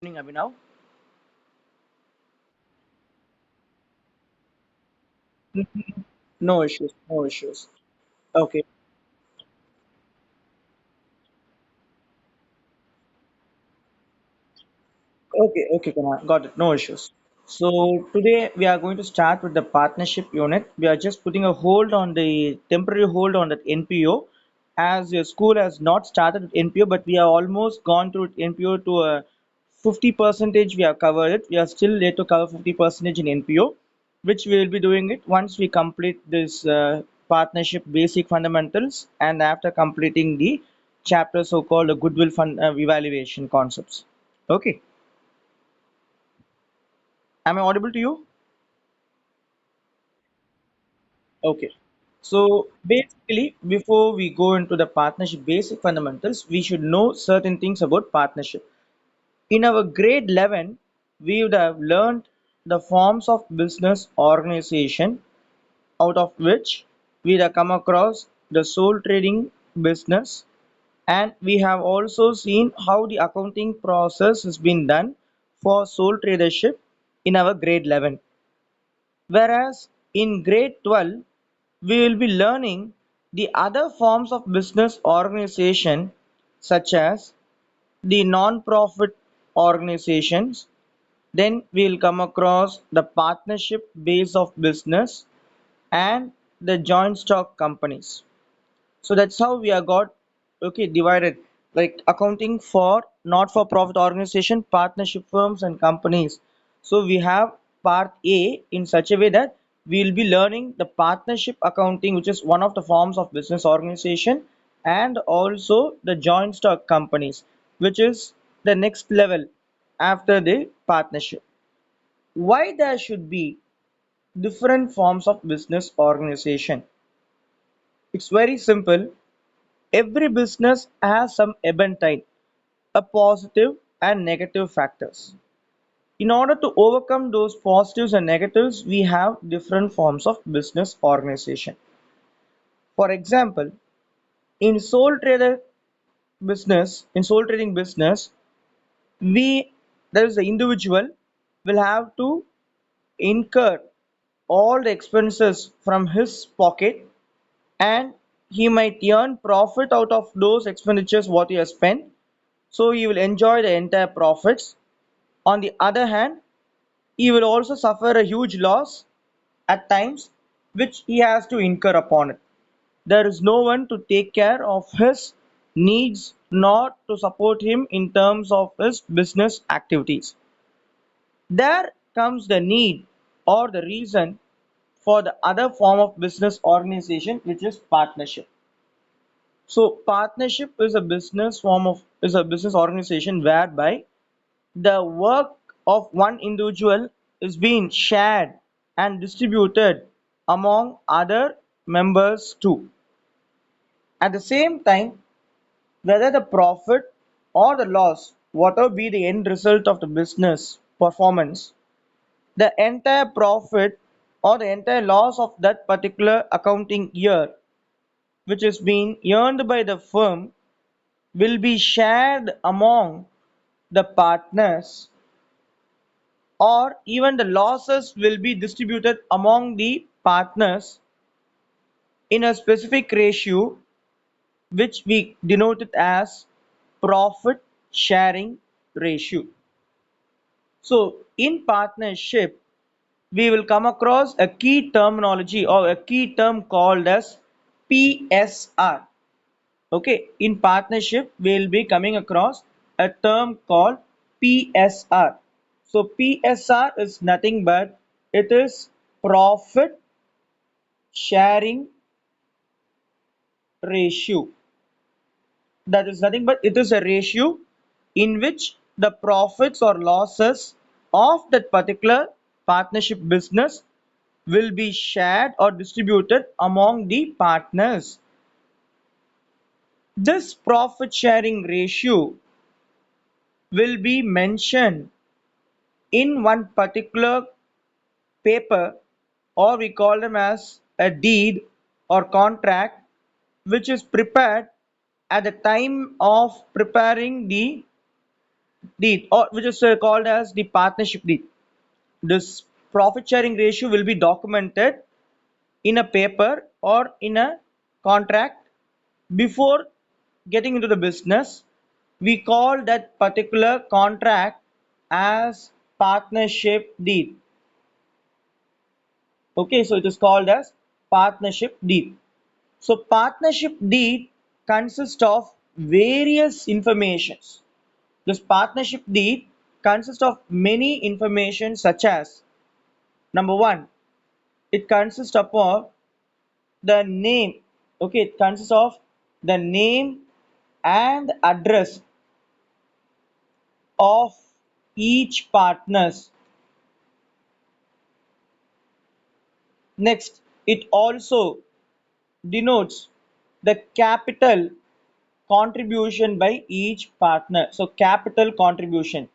Evening, Abhinav. No issues, no issues. Okay, okay, Kunal, got it, no issues. So today we are going to start with the partnership unit. We are just putting a hold on the temporary hold on that NPO, as your school has not started with NPO, but we are almost gone through NPO to a 50 percentage. We have covered it. We are still yet to cover 50 percentage in NPO, which we will be doing it once we complete this partnership basic fundamentals and after completing the chapter so-called goodwill fund evaluation concepts. Okay, am I audible to you? Okay. So basically, before we go into the partnership basic fundamentals, we should know certain things about partnership. In our grade 11, we would have learned the forms of business organization, out of which we have come across the sole trading business, and we have also seen how the accounting process has been done for sole tradership in our grade 11. Whereas in grade 12, we will be learning the other forms of business organization, such as the non-profit organizations. Then we will come across the partnership base of business and the joint stock companies. So that's how we are got divided, like accounting for not for profit organization, partnership firms and companies. So we have part A in such a way that we will be learning the partnership accounting, which is one of the forms of business organization, and also the joint stock companies, which is the next level after the partnership. Why there should be different forms of business organization? It's very simple. Every business has some ebb and tide, a positive and negative factors. In order to overcome those positives and negatives, we have different forms of business organization. For example, in sole trading business, we there is the individual will have to incur all the expenses from his pocket, and he might earn profit out of those expenditures what he has spent, so he will enjoy the entire profits. On the other hand, he will also suffer a huge loss at times, which he has to incur upon it. There is no one to take care of his needs, nor to support him in terms of his business activities. There comes the need or the reason for the other form of business organization, which is partnership. So partnership is a business organization whereby the work of one individual is being shared and distributed among other members too. At the same time, whether the profit or the loss, whatever be the end result of the business performance, the entire profit or the entire loss of that particular accounting year, which is being earned by the firm, will be shared among the partners, or even the losses will be distributed among the partners in a specific ratio, which we denote it as profit sharing ratio. So in partnership, we will come across a key terminology or a key term called as PSR. Okay, in partnership, we'll be coming across a term called PSR. So PSR is nothing but it is profit sharing ratio. That is nothing but it is a ratio in which the profits or losses of that particular partnership business will be shared or distributed among the partners. This profit sharing ratio will be mentioned in one particular paper, or we call them as a deed or contract, which is prepared at the time of preparing the deed, or which is called as the partnership deed. This profit sharing ratio will be documented in a paper or in a contract before getting into the business. We call that particular contract as partnership deed. Okay, so it is called as partnership deed. So partnership deed consists of various informations. This partnership deed consists of many information such as number one, it consists of the name. Okay, it consists of the name and address of each partners. Next, it also denotes the capital contribution by each partner. So capital contribution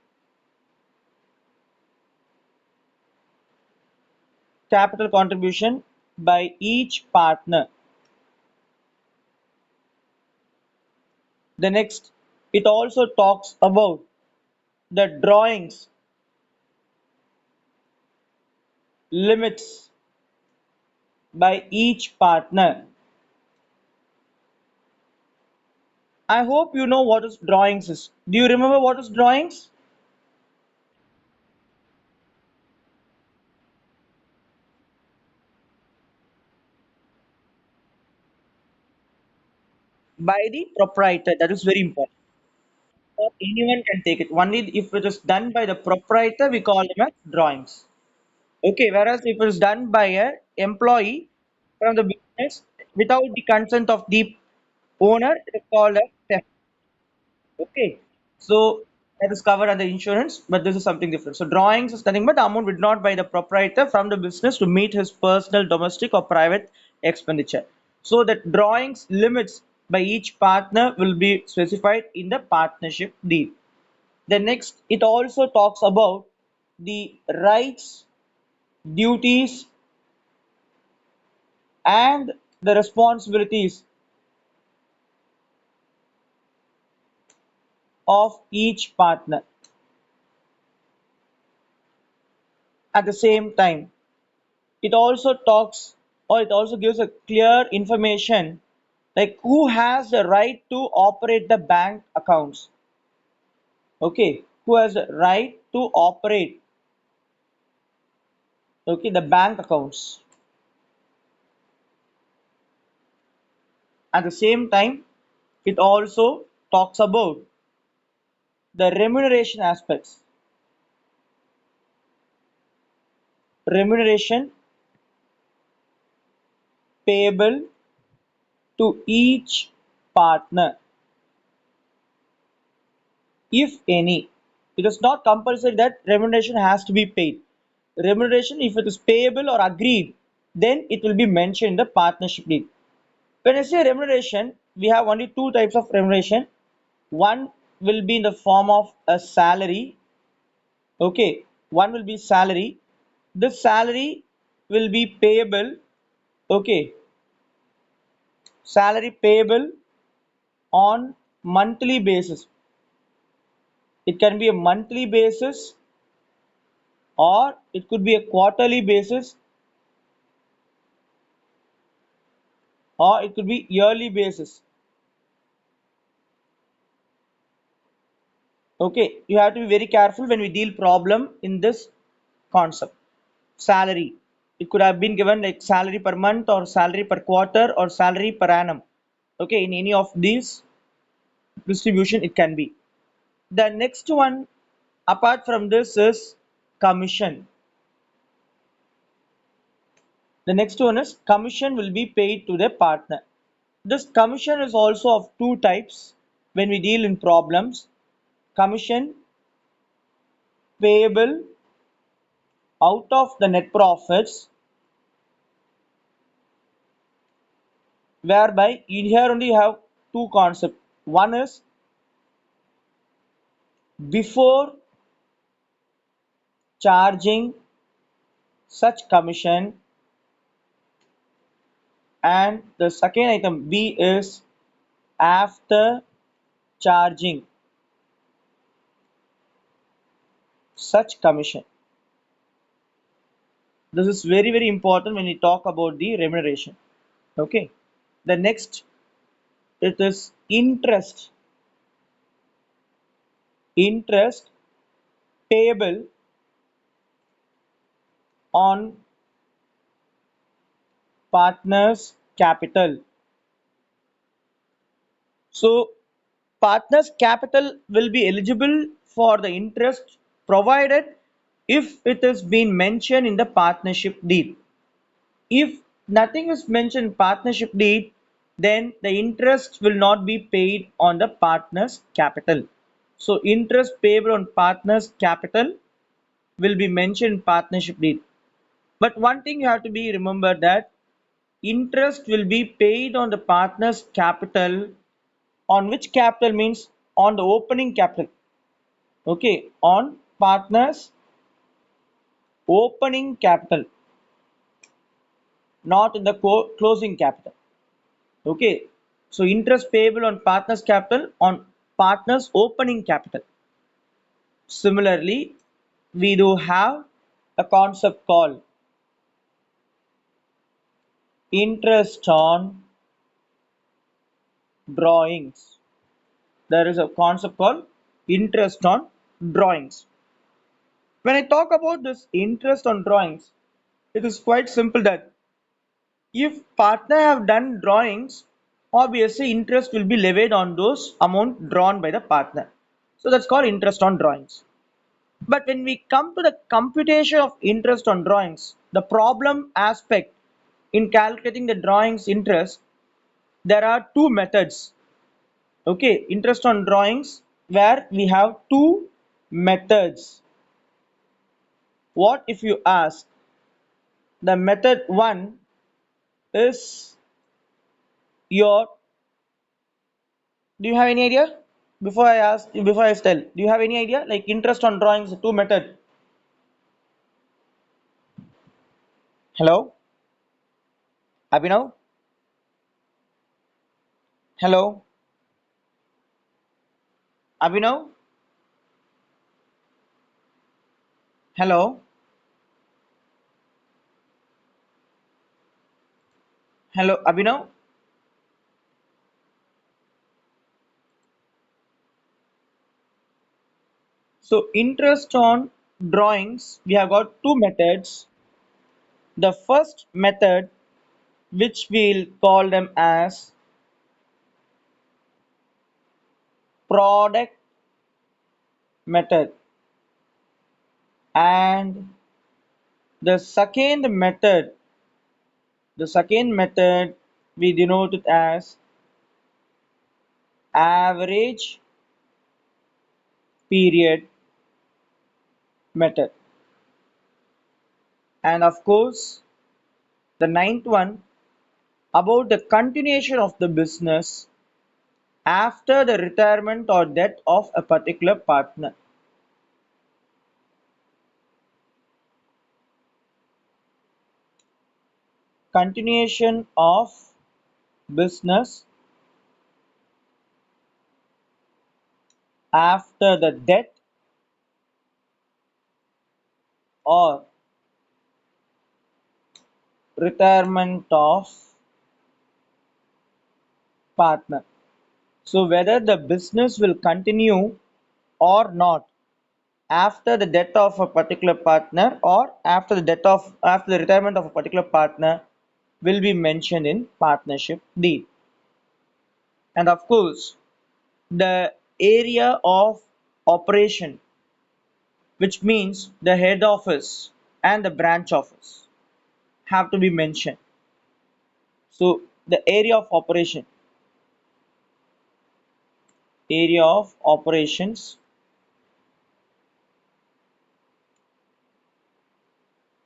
by each partner. The next, it also talks about the drawings, limits by each partner. I hope you know what is drawings is. Do you remember what is drawings? By the proprietor. That is very important. Or anyone can take it. Only if it is done by the proprietor, we call them as drawings. Okay, whereas if it is done by a employee from the business without the consent of the owner, it is called as theft. Okay, so that is covered under insurance, but this is something different. So drawings is nothing but the amount withdrawn by the proprietor from the business to meet his personal, domestic, or private expenditure. So that drawings limits by each partner will be specified in the partnership deed. The next, it also talks about the rights, duties, and the responsibilities of each partner. At the same time, it also talks or it also gives a clear information like who has the right to operate the bank accounts. Okay, who has the right to operate, okay, the bank accounts. At the same time, it also talks about the remuneration aspects. Remuneration payable to each partner, if any. It is not compulsory that remuneration has to be paid. Remuneration, if it is payable or agreed, then it will be mentioned in the partnership deed. When I say remuneration, we have only two types of remuneration. One will be in the form of a salary. Okay, one will be salary. This salary will be payable. Okay, salary payable on monthly basis. It can be a monthly basis or it could be a quarterly basis or it could be yearly basis. Okay, you have to be very careful when we deal problem in this concept. Salary, it could have been given like salary per month or salary per quarter or salary per annum. Okay, in any of these distribution it can be. The next one apart from this is commission. The next one is commission will be paid to the partner. This commission is also of two types when we deal in problems. Commission payable out of the net profits, whereby in here only you have two concepts. One is before charging such commission, and the second item B is after charging such commission. This is very, very important when we talk about the remuneration. Okay. The next, it is interest. Interest payable on partners' capital. So, partners' capital will be eligible for the interest provided if it has been mentioned in the partnership deed. If nothing is mentioned in partnership deed, then the interest will not be paid on the partner's capital. So, interest payable on partner's capital will be mentioned in partnership deed. But one thing you have to be remembered that interest will be paid on the partner's capital. On which capital means on the opening capital. Okay, on partner's opening capital, not in the closing capital. Okay, so interest payable on partner's capital on partner's opening capital. Similarly, we do have a concept called interest on drawings. There is a concept called interest on drawings. When I talk about this interest on drawings, it is quite simple that if partner have done drawings, obviously interest will be levied on those amount drawn by the partner. So that's called interest on drawings. But when we come to the computation of interest on drawings, the problem aspect in calculating the drawings interest, there are two methods. Okay, interest on drawings where we have two methods. What if you ask the method one is your, do you have any idea? Before I tell, do you have any idea? Like interest on drawings, two method. Hello? Abhinav? Hello? Abhinav? Hello? Hello, Abhinav? So interest on drawings, we have got two methods. The first method, which we'll call them as product method, and the second method we denote it as average period method. And of course, the ninth one about the continuation of the business after the retirement or death of a particular partner. Continuation of business after the death or retirement of partner. So whether the business will continue or not after the death of a particular partner or after the retirement of a particular partner will be mentioned in partnership deed. And of course, the area of operation, which means the head office and the branch office, have to be mentioned. So the area of operations.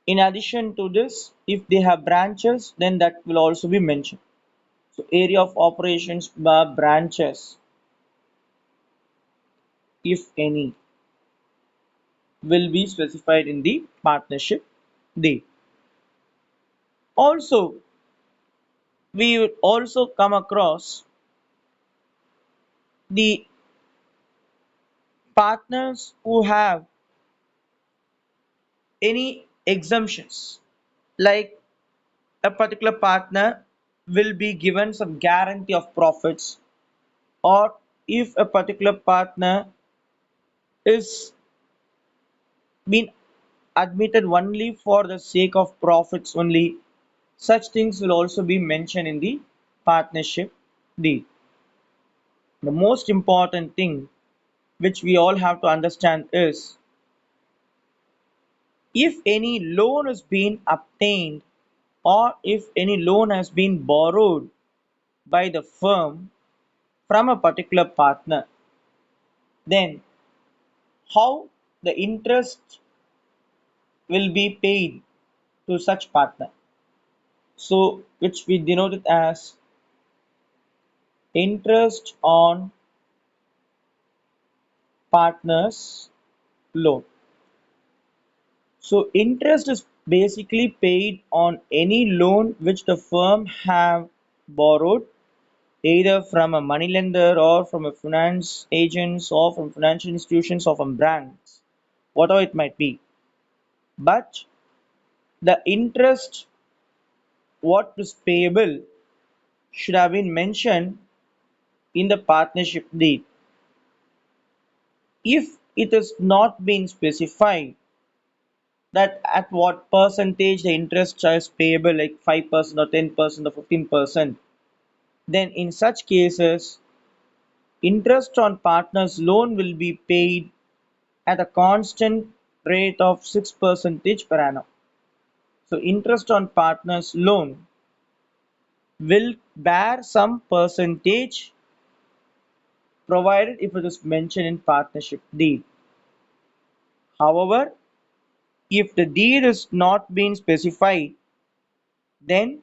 In addition to this, if they have branches, then that will also be mentioned. So area of operations by branches, if any, will be specified in the partnership deed. Also, we would also come across the partners who have any exemptions, like a particular partner will be given some guarantee of profits, or if a particular partner is being admitted only for the sake of profits only, such things will also be mentioned in the partnership deed. The most important thing which we all have to understand is, if any loan is being obtained or if any loan has been borrowed by the firm from a particular partner, then how the interest will be paid to such partner. So, which we denote it as interest on partner's loan. So, interest is basically paid on any loan which the firm have borrowed, either from a money lender or from a finance agents or from financial institutions or from banks, whatever it might be. But the interest what is payable should have been mentioned in the partnership deed. If it has not been specified that at what percentage the interest is payable, like 5% or 10% or 15%, then in such cases, interest on partner's loan will be paid at a constant rate of 6% per annum. So interest on partner's loan will bear some percentage provided if it is mentioned in partnership deed. However, if the deed is not being specified, then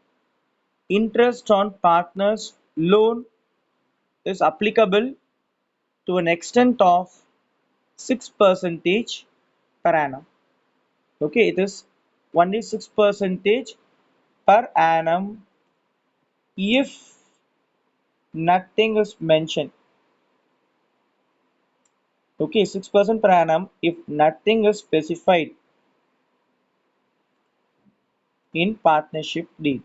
interest on partner's loan is applicable to an extent of 6% per annum. Okay, it is only 6% per annum if nothing is mentioned. Okay, 6% per annum if nothing is specified in partnership deed.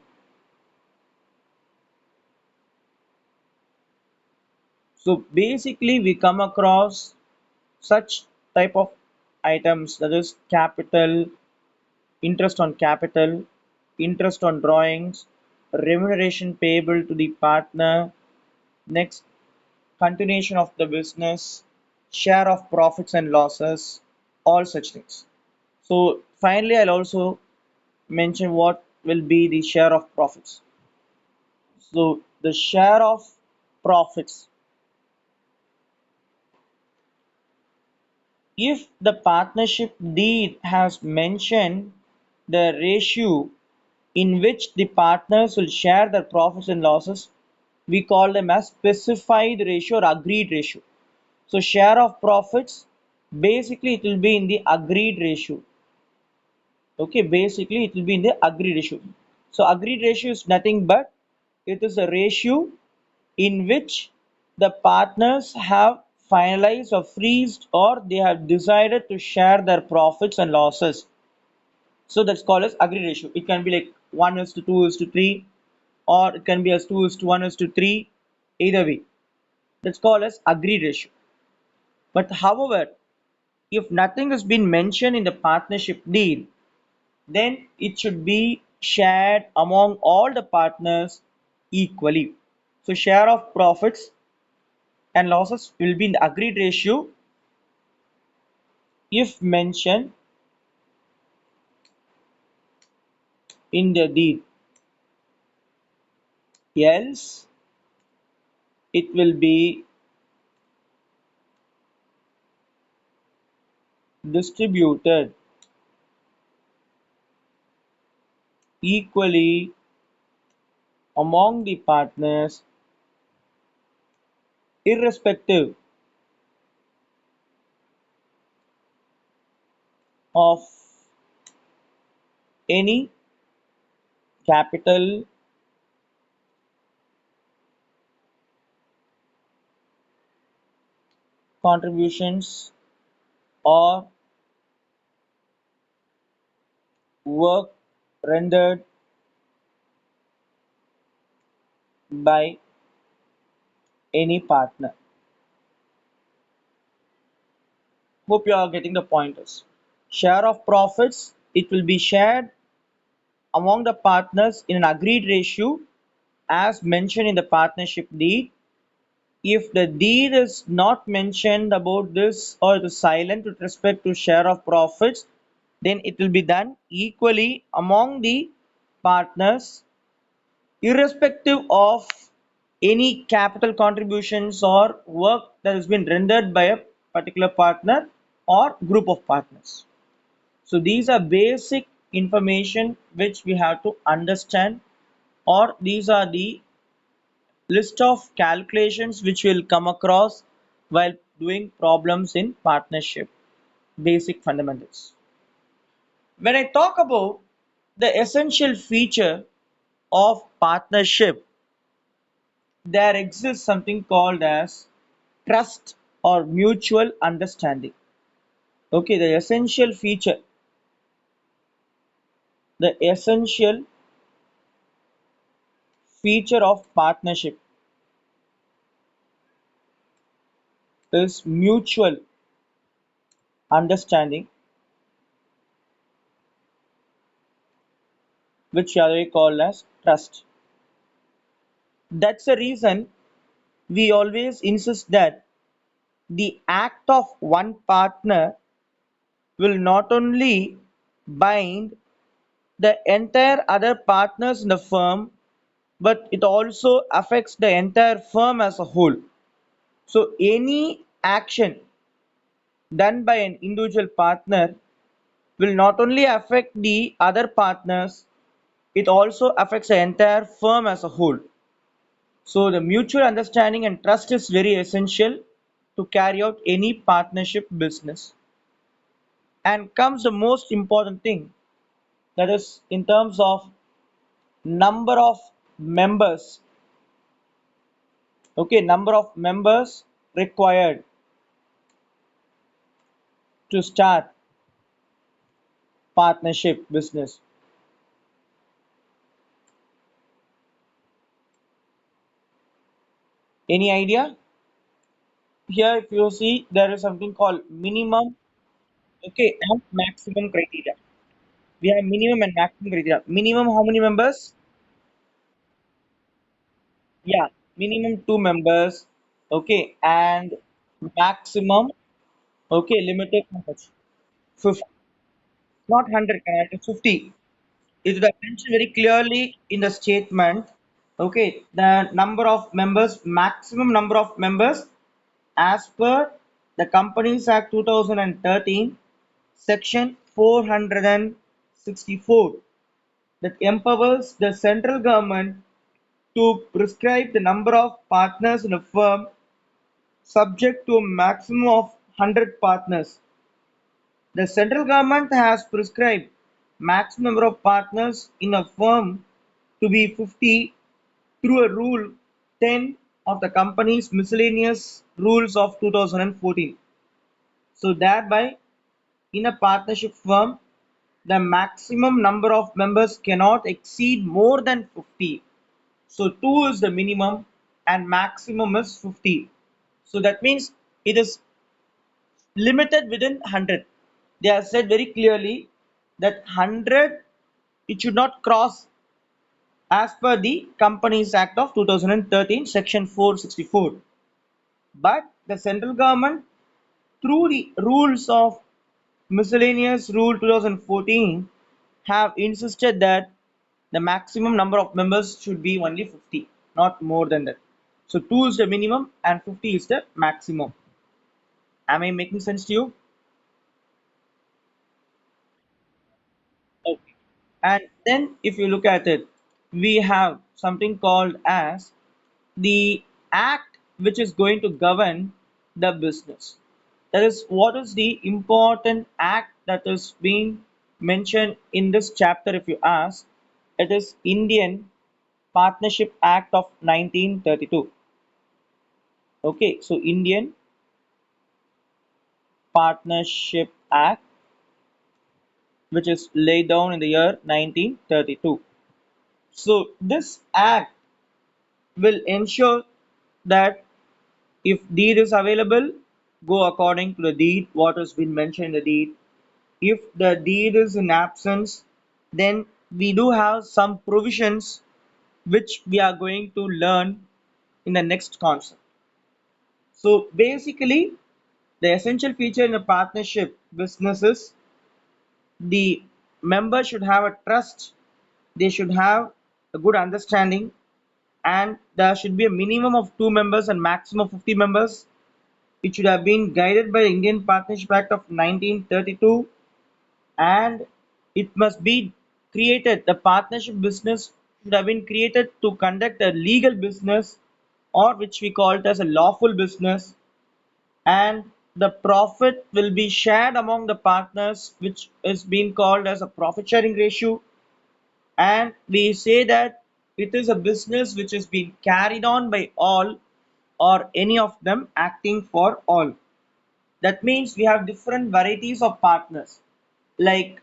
So basically we come across such type of items, that is capital, interest on capital, interest on drawings, remuneration payable to the partner, next continuation of the business, share of profits and losses, all such things. So finally I'll also mention what will be the share of profits. So the share of profits, if the partnership deed has mentioned the ratio in which the partners will share their profits and losses, we call them as specified ratio or agreed ratio. So share of profits, basically it will be in the agreed ratio. Okay, basically it will be in the agreed ratio. So agreed ratio is nothing but it is a ratio in which the partners have finalized or freezed or they have decided to share their profits and losses. So that's called as agreed ratio. It can be like 1 is to 2 is to 3, or it can be as 2 is to 1 is to 3, either way. That's called as agreed ratio. But however, if nothing has been mentioned in the partnership deal, then it should be shared among all the partners equally. So share of profits and losses will be in the agreed ratio if mentioned in the deed. Else it will be distributed equally among the partners irrespective of any capital contributions or work rendered by any partner. Hope you are getting the pointers. Share of profits, it will be shared among the partners in an agreed ratio as mentioned in the partnership deed. If the deed is not mentioned about this or it is silent with respect to share of profits, then it will be done equally among the partners, irrespective of any capital contributions or work that has been rendered by a particular partner or group of partners. So these are basic information which we have to understand, or these are the list of calculations which we'll come across while doing problems in partnership, basic fundamentals. When I talk about the essential feature of partnership, there exists something called as trust or mutual understanding. Okay, the essential feature of partnership is mutual understanding, which are called as trust. That's the reason we always insist that the act of one partner will not only bind the entire other partners in the firm, but it also affects the entire firm as a whole. So any action done by an individual partner will not only affect the other partners, it also affects the entire firm as a whole. So the mutual understanding and trust is very essential to carry out any partnership business. And comes the most important thing, that is in terms of number of members. Okay, number of members required to start partnership business. Any idea? Here, if you see, there is something called minimum, okay, and maximum criteria. We have minimum and maximum criteria. Minimum, how many members? Yeah, minimum two members. Okay, and maximum, okay, limited how much? 50, not 100, it's 50. It is mentioned very clearly in the statement. Okay, the number of members, maximum number of members, as per the Companies Act 2013, Section 464, that empowers the central government to prescribe the number of partners in a firm subject to a maximum of 100 partners. The central government has prescribed maximum number of partners in a firm to be 50 through a Rule 10 of the Company's Miscellaneous Rules of 2014. So thereby, in a partnership firm, the maximum number of members cannot exceed more than 50. So 2 is the minimum and maximum is 50. So that means it is limited within 100. They have said very clearly that 100, it should not cross as per the Companies Act of 2013, Section 464. But the central government, through the rules of Miscellaneous Rule 2014, have insisted that the maximum number of members should be only 50, not more than that. So 2 is the minimum and 50 is the maximum. Am I making sense to you? Okay. And then if you look at it, we have something called as the act which is going to govern the business. That is, what is the important act that is being mentioned in this chapter? If you ask, it is Indian Partnership Act of 1932. Okay, so Indian Partnership Act which is laid down in the year 1932. So this act will ensure that if deed is available, go according to the deed, what has been mentioned in the deed. If the deed is in absence, then we do have some provisions which we are going to learn in the next concept. So basically, the essential feature in a partnership business is the member should have a trust, they should have a good understanding, and there should be a minimum of 2 members and maximum of 50 members. It should have been guided by the Indian Partnership Act of 1932, and it must be created. The partnership business should have been created to conduct a legal business, or which we call it as a lawful business, and the profit will be shared among the partners, which is being called as a profit sharing ratio. And we say that it is a business which is being carried on by all or any of them acting for all. That means we have different varieties of partners like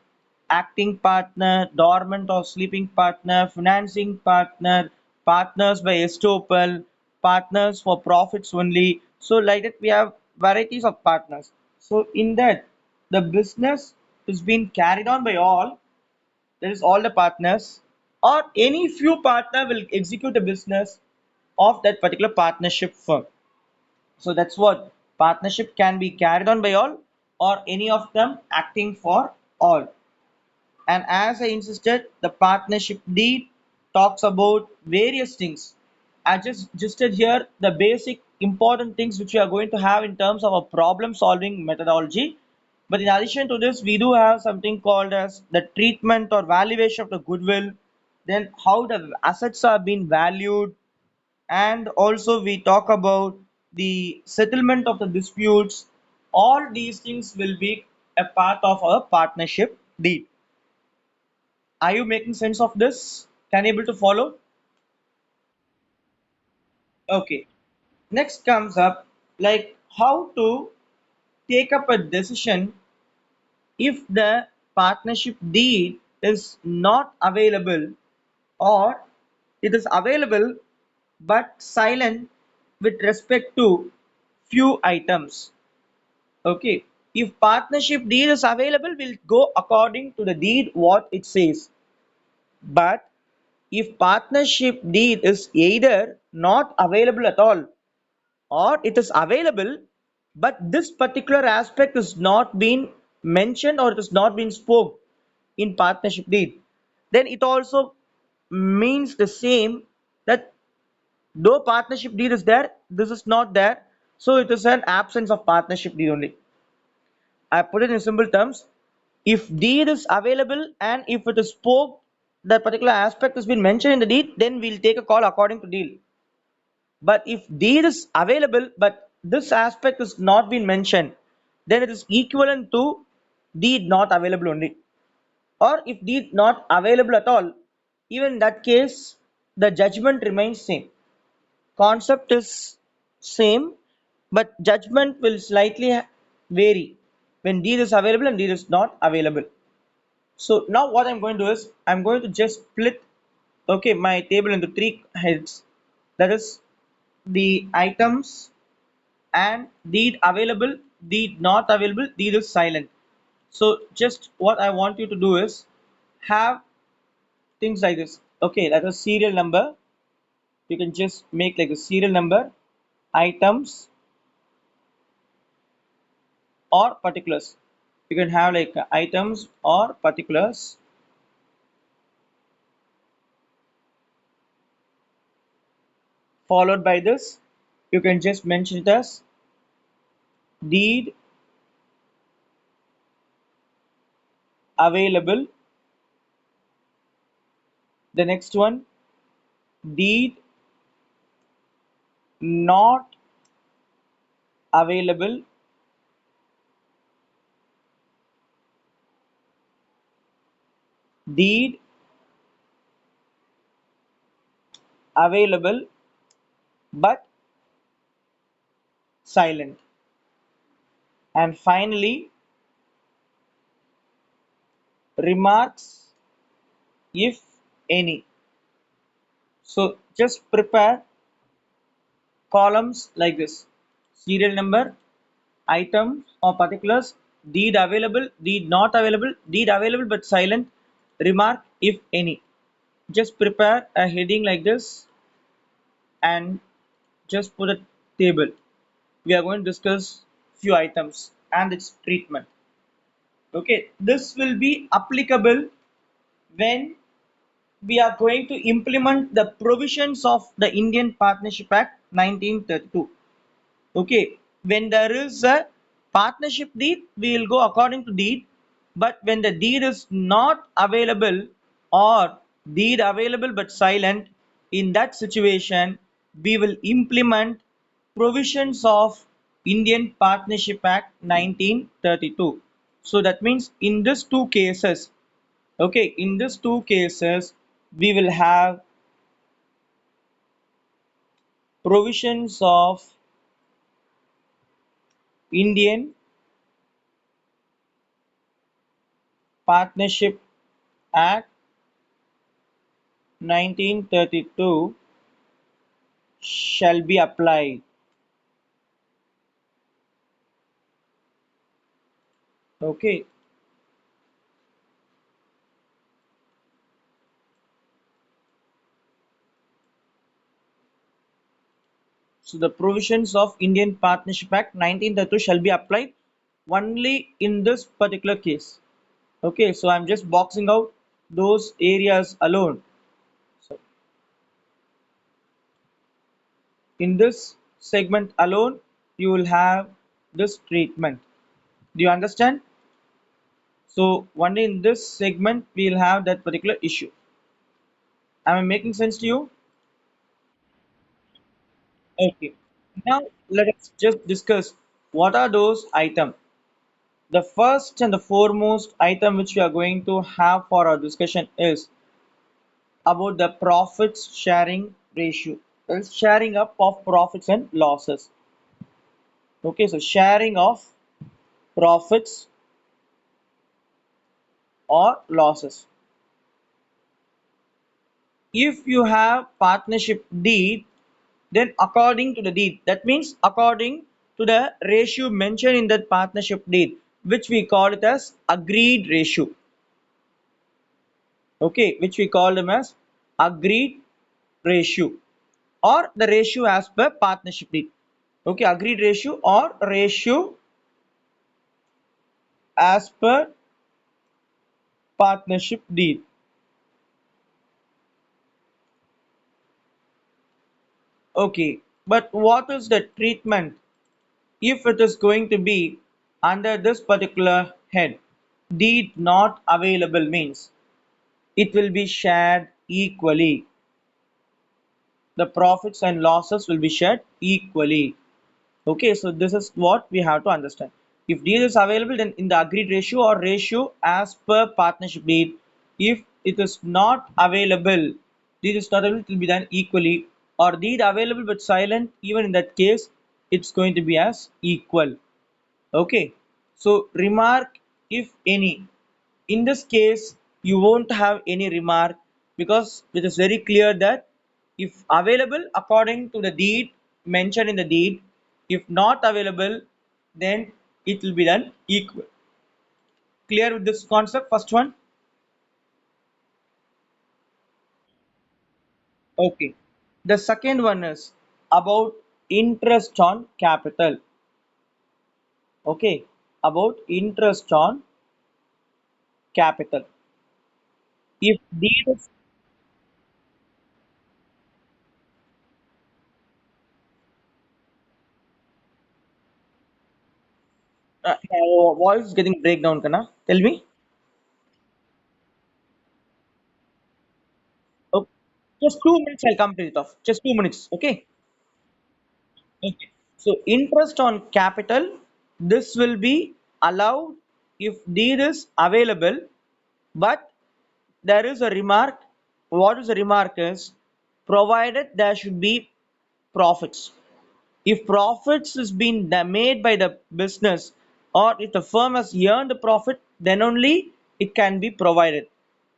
acting partner, dormant or sleeping partner, financing partner, partners by estoppel, partners for profits only. So like that we have varieties of partners. So in that the business is being carried on by all, that is all the partners, or any few partner will execute a business of that particular partnership firm. So that's what partnership can be carried on by all or any of them acting for all. And as I insisted, the partnership deed talks about various things. I just listed here the basic important things which we are going to have in terms of a problem solving methodology. But in addition to this, we do have something called as the treatment or valuation of the goodwill, then how the assets are being valued, and also we talk about the settlement of the disputes. All these things will be a part of a partnership deed. Are you making sense of this? Can you able to follow? Okay. Next comes up like how to take up a decision if the partnership deed is not available, or it is available but silent with respect to few items. Okay. If partnership deed is available, we'll go according to the deed what it says. But if partnership deed is either not available at all or it is available but this particular aspect is not being mentioned or it is not being spoke in partnership deed, then it also means the same, that though partnership deed is there, this is not there, so it is an absence of partnership deed only. I put it in simple terms. If deed is available and if it is spoke, that particular aspect has been mentioned in the deed, then we'll take a call according to deed. But if deed is available but this aspect is not been mentioned, then it is equivalent to deed not available only. Or if deed not available at all, even in that case, the judgment remains same. Concept is same, but judgment will slightly vary when deed is available and deed is not available. So now what I'm going to do is I'm going to just split, okay, my table into three heads. That is the items and deed available, deed not available, deed is silent. So just what I want you to do is have things like this. Okay, that is serial number. You can just make like a serial number, items or particulars. You can have like items or particulars, followed by this. You can just mention it as deed available. The next one, deed not available. Deed available but silent. And finally, remarks if any. So just prepare columns like this: serial number, items or particulars, deed available, deed not available, deed available but silent, remark if any. Just prepare a heading like this and just put a table. We are going to discuss few items and its treatment. Okay, this will be applicable when we are going to implement the provisions of the Indian Partnership Act 1932. Okay, when there is a partnership deed, we will go according to deed. But when the deed is not available or deed available but silent, in that situation, we will implement provisions of Indian Partnership Act 1932. So that means in these two cases, okay, in these two cases, we will have provisions of Indian Partnership Act 1932 shall be applied. Okay, so the provisions of Indian Partnership Act 1932 shall be applied only in this particular case. Okay, so I'm just boxing out those areas alone. So in this segment alone, you will have this treatment. Do you understand? So only in this segment we will have that particular issue. Am I making sense to you? Okay. Now let us just discuss what are those items. The first and the foremost item which we are going to have for our discussion is about the profits sharing ratio. It's sharing up of profits and losses. Okay, so sharing of profits or losses. If you have partnership deed, then according to the deed, that means according to the ratio mentioned in that partnership deed, which we call it as agreed ratio. Okay, which we call them as agreed ratio or the ratio as per partnership deed. Okay, agreed ratio or ratio as per partnership deed. Okay, but what is the treatment if it is going to be under this particular head? Deed not available means it will be shared equally. The profits and losses will be shared equally. Okay, so this is what we have to understand. If deed is available, then in the agreed ratio or ratio as per partnership deed. If it is not available, deed is not available, it will be done equally. Or deed available but silent, even in that case, it's going to be as equal. Okay, so remark if any. In this case, you won't have any remark because it is very clear that if available according to the deed mentioned in the deed, if not available, then it will be done equal. Clear with this concept? First one. Okay. The second one is about interest on capital. Okay, about interest on capital. If deed is voice is getting breakdown, Kana. Tell me. Okay. Just 2 minutes, I'll complete it off. Just 2 minutes. Okay. Okay. So interest on capital, this will be allowed if deed is available, but there is a remark. What is the remark is provided there should be profits. If profits is being made by the business or if the firm has earned the profit, then only it can be provided,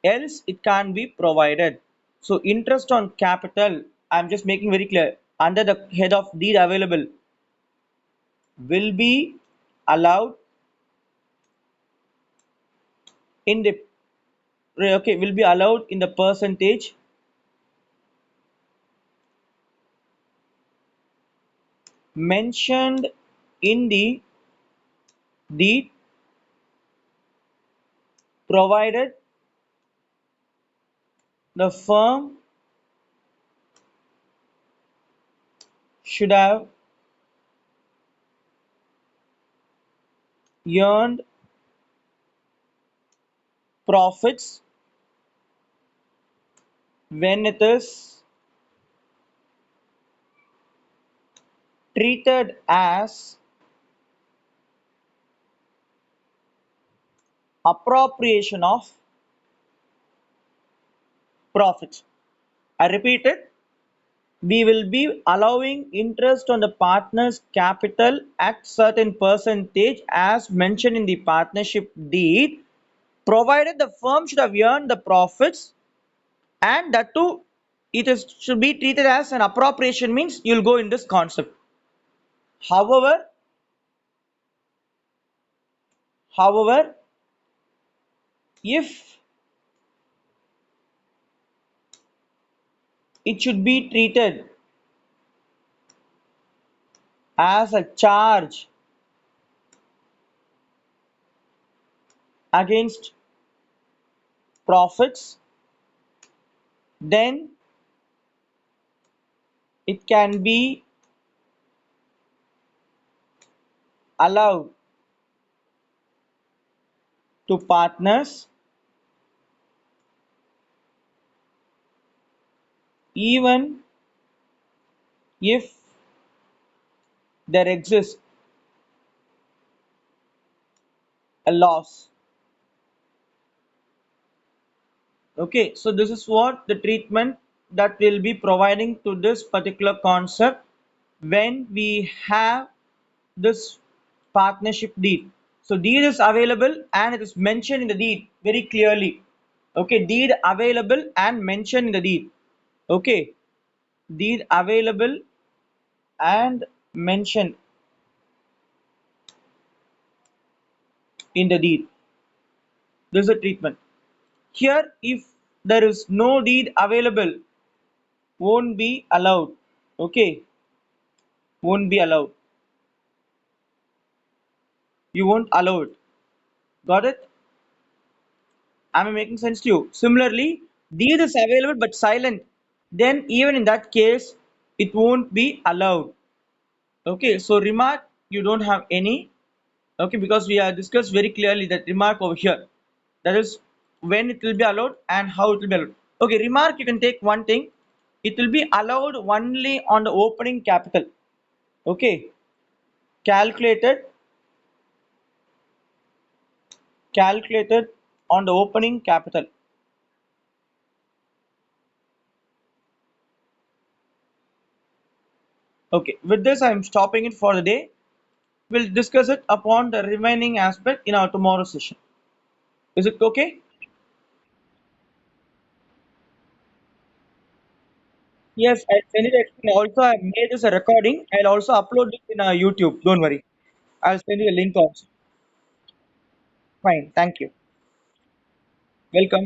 else it can't be provided. So interest on capital, I'm just making very clear, under the head of deed available, will be allowed in the okay, will be allowed in the percentage mentioned in the deed, provided the firm should have earned profits when it is treated as appropriation of profits. I repeat it, we will be allowing interest on the partner's capital at certain percentage as mentioned in the partnership deed, provided the firm should have earned the profits, and that too it is should be treated as an appropriation, means you'll go in this concept. However however, if it should be treated as a charge against profits, then it can be allowed to partners even if there exists a loss. Okay, so this is what the treatment that will be providing to this particular concept when we have this partnership deed. So deed is available and it is mentioned in the deed very clearly. Okay, deed available and mentioned in the deed. Okay, deed available and mentioned in the deed. This is a treatment. Here, if there is no deed available, won't be allowed. Okay, won't be allowed. You won't allow it. Got it? Am I making sense to you? Similarly, deed is available but silent. Then even in that case, it won't be allowed. Okay, so remark you don't have any. Okay, because we have discussed very clearly that remark over here. That is when it will be allowed and how it will be allowed. Okay, remark you can take one thing. It will be allowed only on the opening capital. Okay, calculated calculated on the opening capital. Okay, with this I am stopping it for the day. We'll discuss it upon the remaining aspect in our tomorrow session. Is it okay? Yes, I'll send it. Also, I made this a recording. I'll also upload it in YouTube. Don't worry. I'll send you a link also. Fine. Thank you. Welcome.